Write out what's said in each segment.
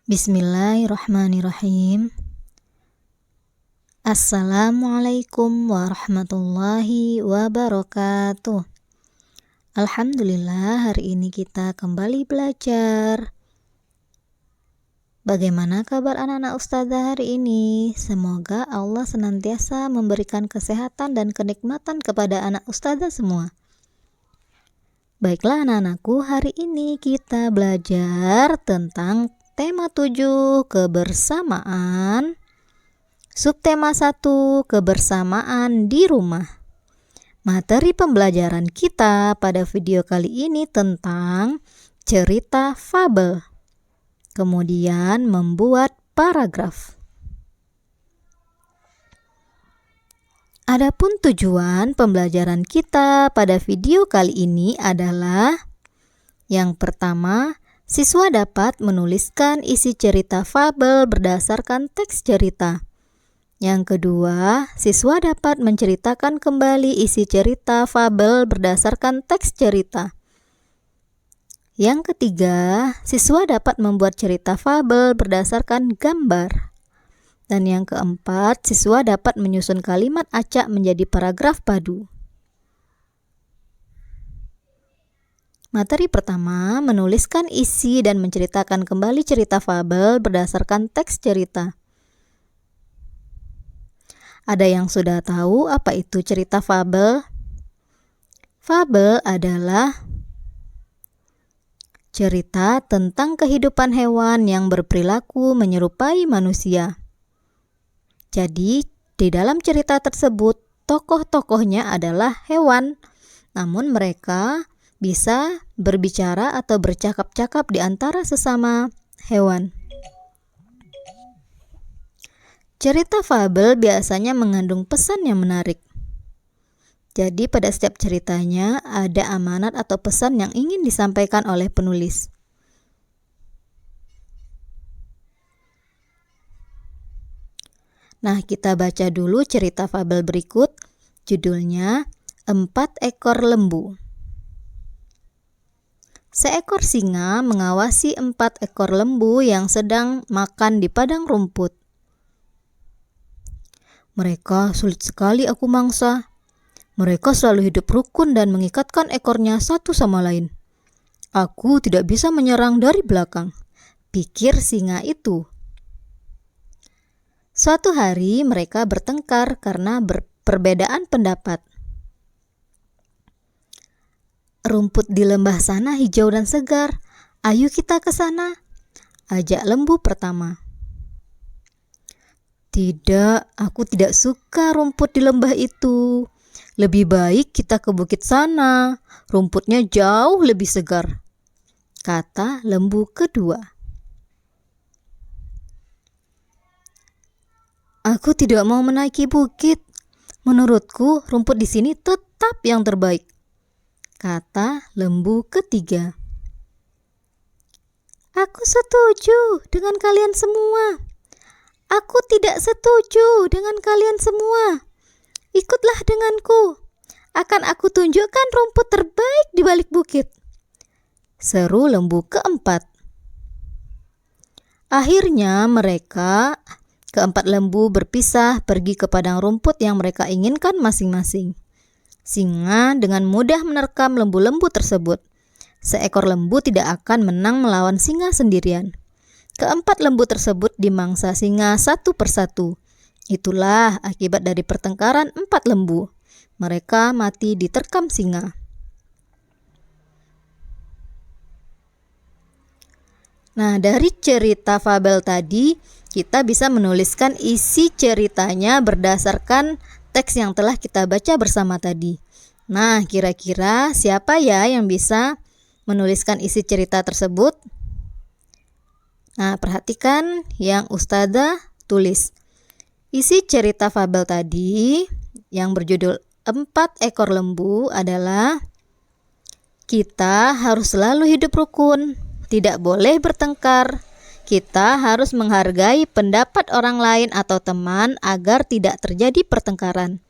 Bismillahirrahmanirrahim. Assalamualaikum warahmatullahi wabarakatuh. Alhamdulillah, hari ini kita kembali belajar. Bagaimana kabar anak-anak ustazah hari ini? Semoga Allah senantiasa memberikan kesehatan dan kenikmatan kepada anak ustazah semua. Baiklah anak-anakku, hari ini kita belajar tentang tema 7, kebersamaan. Subtema 1, kebersamaan di rumah. Materi pembelajaran kita pada video kali ini tentang cerita fabel. Kemudian membuat paragraf. Adapun tujuan pembelajaran kita pada video kali ini adalah yang pertama, siswa dapat menuliskan isi cerita fabel berdasarkan teks cerita. Yang kedua, siswa dapat menceritakan kembali isi cerita fabel berdasarkan teks cerita. Yang ketiga, siswa dapat membuat cerita fabel berdasarkan gambar. Dan yang keempat, siswa dapat menyusun kalimat acak menjadi paragraf padu. Materi pertama, menuliskan isi dan menceritakan kembali cerita fabel berdasarkan teks cerita. Ada yang sudah tahu apa itu cerita fabel? Fabel adalah cerita tentang kehidupan hewan yang berperilaku menyerupai manusia. Jadi, di dalam cerita tersebut, tokoh-tokohnya adalah hewan, namun mereka bisa berbicara atau bercakap-cakap di antara sesama hewan. Cerita fabel biasanya mengandung pesan yang menarik. Jadi pada setiap ceritanya ada amanat atau pesan yang ingin disampaikan oleh penulis. Nah, kita baca dulu cerita fabel berikut. Judulnya 4 ekor lembu. Seekor singa mengawasi 4 ekor lembu yang sedang makan di padang rumput. Mereka sulit sekali aku mangsa. Mereka selalu hidup rukun dan mengikatkan ekornya satu sama lain. Aku tidak bisa menyerang dari belakang, pikir singa itu. Suatu hari mereka bertengkar karena perbedaan pendapat. Rumput di lembah sana hijau dan segar. Ayo kita ke sana, ajak lembu pertama. Tidak, aku tidak suka rumput di lembah itu. Lebih baik kita ke bukit sana, rumputnya jauh lebih segar, kata lembu kedua. Aku tidak mau menaiki bukit. Menurutku rumput di sini tetap yang terbaik, kata lembu ketiga. Aku setuju dengan kalian semua. Aku tidak setuju dengan kalian semua. Ikutlah denganku. Akan aku tunjukkan rumput terbaik di balik bukit, seru lembu keempat. Akhirnya mereka keempat lembu berpisah pergi ke padang rumput yang mereka inginkan masing-masing. Singa dengan mudah menerkam lembu-lembu tersebut. Seekor lembu tidak akan menang melawan singa sendirian. Keempat lembu tersebut dimangsa singa satu persatu. Itulah akibat dari pertengkaran 4 lembu. Mereka mati diterkam singa. Nah, dari cerita fabel tadi, kita bisa menuliskan isi ceritanya berdasarkan teks yang telah kita baca bersama tadi. Nah, kira-kira siapa ya yang bisa menuliskan isi cerita tersebut? Nah, perhatikan yang ustazah tulis. Isi cerita fabel tadi yang berjudul 4 ekor lembu adalah: kita harus selalu hidup rukun, tidak boleh bertengkar. Kita harus menghargai pendapat orang lain atau teman agar tidak terjadi pertengkaran.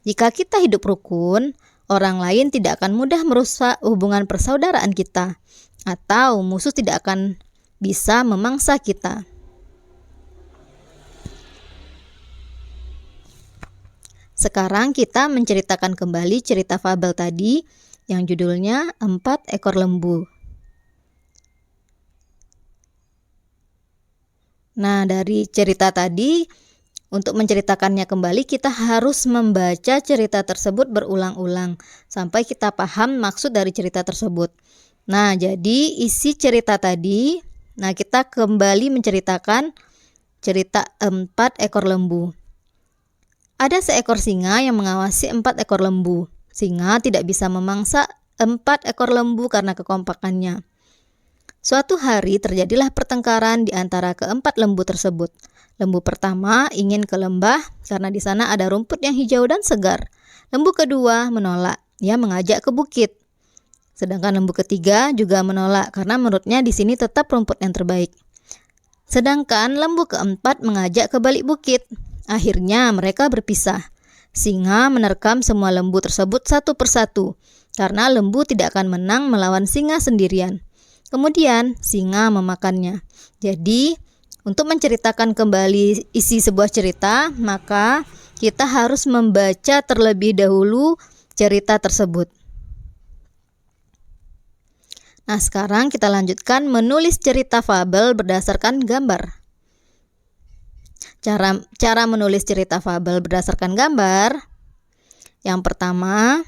Jika kita hidup rukun, orang lain tidak akan mudah merusak hubungan persaudaraan kita, atau musuh tidak akan bisa memangsa kita. Sekarang kita menceritakan kembali cerita fabel tadi yang judulnya 4 ekor lembu. Nah, dari cerita tadi, untuk menceritakannya kembali kita harus membaca cerita tersebut berulang-ulang sampai kita paham maksud dari cerita tersebut. Nah, jadi isi cerita tadi, kita kembali menceritakan cerita 4 ekor lembu. Ada seekor singa yang mengawasi 4 ekor lembu. Singa tidak bisa memangsa 4 ekor lembu karena kekompakannya. Suatu hari terjadilah pertengkaran di antara keempat lembu tersebut. Lembu pertama ingin ke lembah karena di sana ada rumput yang hijau dan segar. Lembu kedua menolak, ia mengajak ke bukit. Sedangkan lembu ketiga juga menolak karena menurutnya di sini tetap rumput yang terbaik. Sedangkan lembu keempat mengajak ke balik bukit. Akhirnya mereka berpisah. Singa menerkam semua lembu tersebut satu persatu karena lembu tidak akan menang melawan singa sendirian. Kemudian singa memakannya. Jadi, untuk menceritakan kembali isi sebuah cerita, maka kita harus membaca terlebih dahulu cerita tersebut. Nah, sekarang kita lanjutkan menulis cerita fabel berdasarkan gambar. Cara menulis cerita fabel berdasarkan gambar. Yang pertama,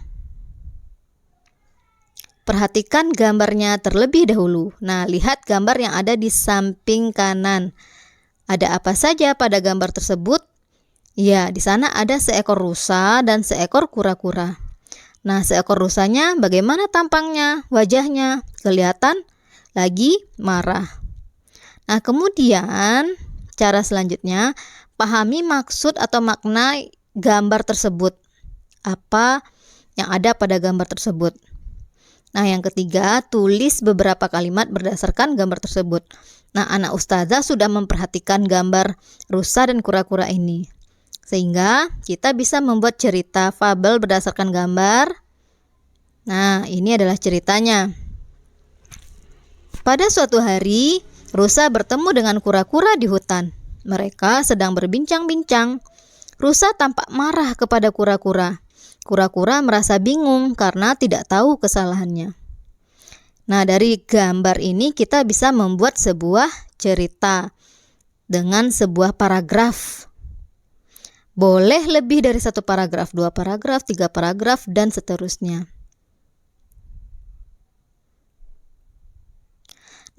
perhatikan gambarnya terlebih dahulu. Nah, lihat gambar yang ada di samping kanan. Ada apa saja pada gambar tersebut? Ya, di sana ada seekor rusa dan seekor kura-kura. Nah, seekor rusanya bagaimana tampangnya? Wajahnya kelihatan lagi marah. Nah, kemudian cara selanjutnya, pahami maksud atau makna gambar tersebut. Apa yang ada pada gambar tersebut? Nah, yang ketiga, tulis beberapa kalimat berdasarkan gambar tersebut. Nah, anak ustazah sudah memperhatikan gambar rusa dan kura-kura ini, sehingga kita bisa membuat cerita fabel berdasarkan gambar. Nah, ini adalah ceritanya. Pada suatu hari, rusa bertemu dengan kura-kura di hutan. Mereka sedang berbincang-bincang. Rusa tampak marah kepada kura-kura. Kura-kura merasa bingung karena tidak tahu kesalahannya. Nah, dari gambar ini kita bisa membuat sebuah cerita dengan sebuah paragraf. Boleh lebih dari 1 paragraf, 2 paragraf, 3 paragraf, dan seterusnya.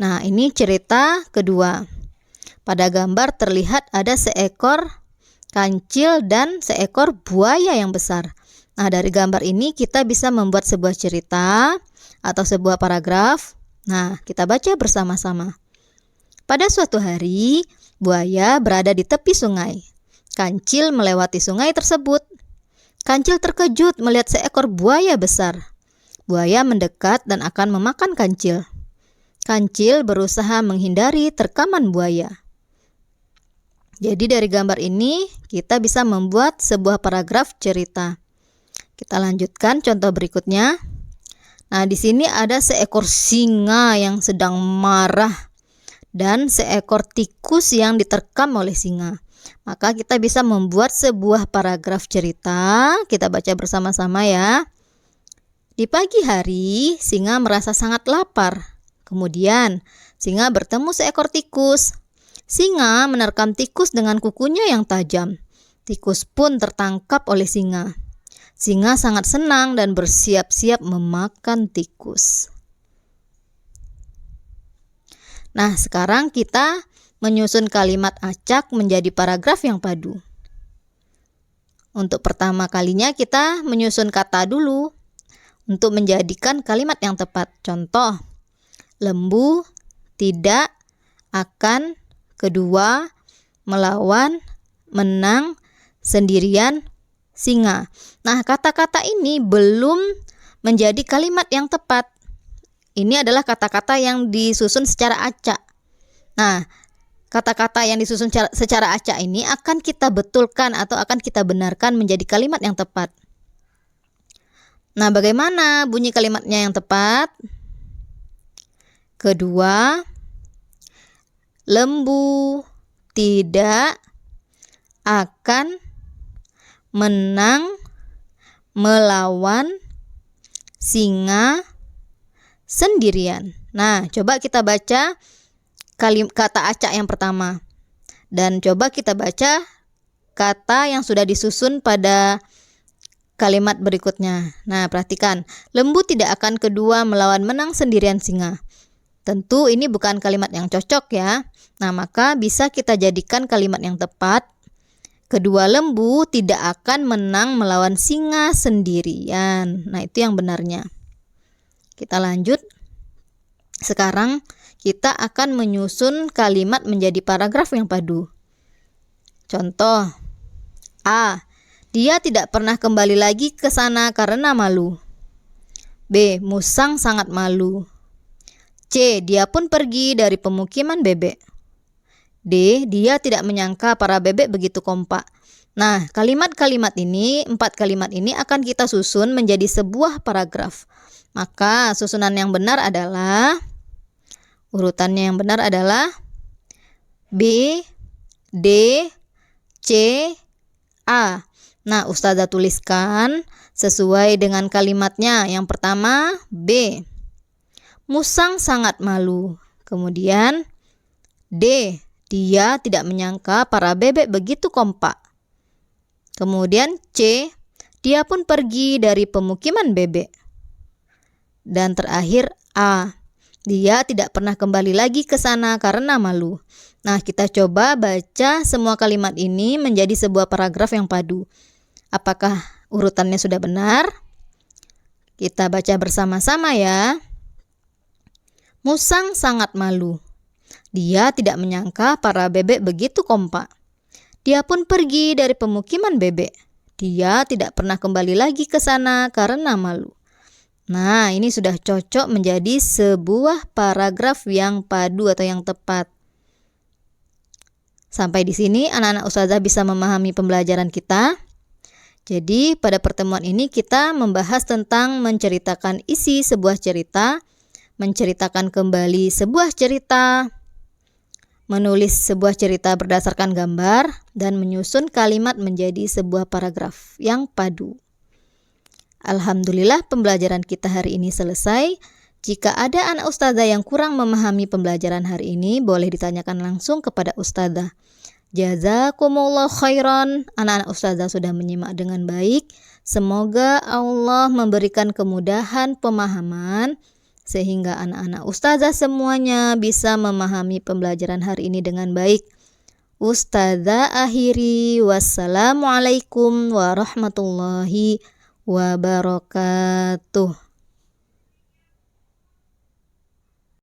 Nah, ini cerita kedua. Pada gambar terlihat ada seekor kancil dan seekor buaya yang besar. Nah, dari gambar ini kita bisa membuat sebuah cerita atau sebuah paragraf. Nah, kita baca bersama-sama. Pada suatu hari, buaya berada di tepi sungai. Kancil melewati sungai tersebut. Kancil terkejut melihat seekor buaya besar. Buaya mendekat dan akan memakan kancil. Kancil berusaha menghindari terkaman buaya. Jadi dari gambar ini kita bisa membuat sebuah paragraf cerita. Kita lanjutkan contoh berikutnya. Nah, di sini ada seekor singa yang sedang marah dan seekor tikus yang diterkam oleh singa. Maka kita bisa membuat sebuah paragraf cerita. Kita baca bersama-sama ya. Di pagi hari, singa merasa sangat lapar. Kemudian, singa bertemu seekor tikus. Singa menerkam tikus dengan kukunya yang tajam. Tikus pun tertangkap oleh singa. Singa sangat senang dan bersiap-siap memakan tikus. Nah, sekarang kita menyusun kalimat acak menjadi paragraf yang padu. Untuk pertama kalinya kita menyusun kata dulu untuk menjadikan kalimat yang tepat. Contoh, lembu tidak akan, kedua, melawan, menang, sendirian, singa. Nah, kata-kata ini belum menjadi kalimat yang tepat. Ini adalah kata-kata yang disusun secara acak. Nah, kata-kata yang disusun secara acak ini akan kita betulkan atau akan kita benarkan menjadi kalimat yang tepat. Nah, bagaimana bunyi kalimatnya yang tepat? Kedua, lembu tidak akan menang melawan singa sendirian. Nah, coba kita baca kata acak yang pertama. Dan coba kita baca kata yang sudah disusun pada kalimat berikutnya. Nah, perhatikan. Lembu tidak akan kedua melawan menang sendirian singa. Tentu ini bukan kalimat yang cocok ya. Nah, maka bisa kita jadikan kalimat yang tepat. Kedua lembu tidak akan menang melawan singa sendirian. Nah, itu yang benarnya. Kita lanjut. Sekarang kita akan menyusun kalimat menjadi paragraf yang padu. Contoh. A. Dia tidak pernah kembali lagi ke sana karena malu. B. Musang sangat malu. C. Dia pun pergi dari pemukiman bebek. D. Dia tidak menyangka para bebek begitu kompak. Nah, kalimat-kalimat ini, 4 kalimat ini akan kita susun menjadi sebuah paragraf. Maka susunan yang benar adalah, urutannya yang benar adalah B, D, C, A. Nah, Ustazah tuliskan sesuai dengan kalimatnya. Yang pertama, B. Musang sangat malu. Kemudian, D. Dia tidak menyangka para bebek begitu kompak. Kemudian C. Dia pun pergi dari pemukiman bebek. Dan terakhir A. Dia tidak pernah kembali lagi ke sana karena malu. Nah, kita coba baca semua kalimat ini menjadi sebuah paragraf yang padu. Apakah urutannya sudah benar? Kita baca bersama-sama ya. Musang sangat malu. Dia tidak menyangka para bebek begitu kompak. Dia pun pergi dari pemukiman bebek. Dia tidak pernah kembali lagi ke sana karena malu. Nah, ini sudah cocok menjadi sebuah paragraf yang padu atau yang tepat. Sampai di sini anak-anak Ustazah bisa memahami pembelajaran kita. Jadi, pada pertemuan ini kita membahas tentang menceritakan isi sebuah cerita, menceritakan kembali sebuah cerita, menulis sebuah cerita berdasarkan gambar, dan menyusun kalimat menjadi sebuah paragraf yang padu. Alhamdulillah pembelajaran kita hari ini selesai. Jika ada anak Ustazah yang kurang memahami pembelajaran hari ini, boleh ditanyakan langsung kepada Ustazah. Jazakumullah khairan. Anak-anak Ustazah sudah menyimak dengan baik. Semoga Allah memberikan kemudahan pemahaman sehingga anak-anak Ustazah semuanya bisa memahami pembelajaran hari ini dengan baik. Ustazah akhiri, wassalamualaikum warahmatullahi wabarakatuh.